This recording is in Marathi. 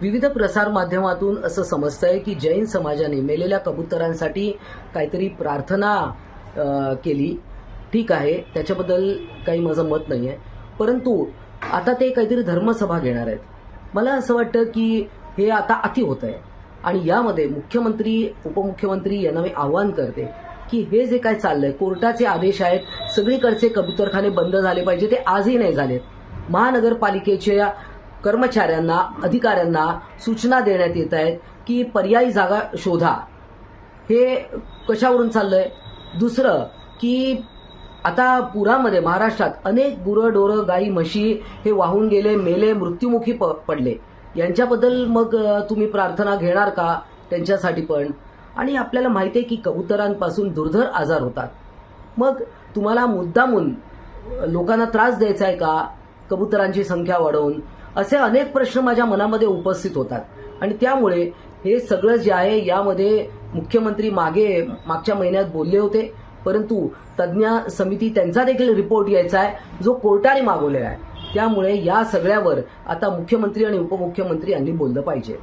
विविध प्रसार माध्यमातून असं समजतंय की जैन समाजाने मेलेल्या कबुतरांसाठी काहीतरी प्रार्थना केली. ठीक आहे, त्याच्याबद्दल काही माझं मत नाही आहे. परंतु आता ते काहीतरी धर्मसभा घेणार आहेत. मला असं वाटतं की हे आता अति होत आहे आणि यामध्ये मुख्यमंत्री उपमुख्यमंत्री यांना मी आवाहन करते की हे जे काय चाललंय, कोर्टाचे आदेश आहेत, सगळीकडचे कबुतरखाने बंद झाले पाहिजे, ते आजही नाही झालेत. महानगरपालिकेच्या कर्मचाऱ्यांना अधिकाऱ्यांना सूचना देण्यात येत आहेत की पर्यायी जागा शोधा. हे कशावरून चाललंय? दुसरं की आता पुरामध्ये महाराष्ट्रात अनेक गुरंढोरं गाई म्हशी हे वाहून गेले, मेले, मृत्युमुखी पडले. यांच्याबद्दल मग तुम्ही प्रार्थना घेणार का त्यांच्यासाठी पण? आणि आपल्याला माहिती आहे की कबुतरांपासून दुर्धर आजार होतात. मग तुम्हाला मुद्दामून लोकांना त्रास द्यायचा आहे का कबुतरांची संख्या वाढवून? असे अनेक प्रश्न माझ्या मनामध्ये उपस्थित होतात आणि त्यामुळे हे सगळं जे आहे यामध्ये मुख्यमंत्री मागच्या महिन्यात बोलले होते, परंतु तज्ज्ञ समिती त्यांचा देखील रिपोर्ट यायचा आहे जो कोर्टाने मागवलेला आहे. त्यामुळे या सगळ्यावर आता मुख्यमंत्री आणि उपमुख्यमंत्री यांनी बोललं पाहिजे.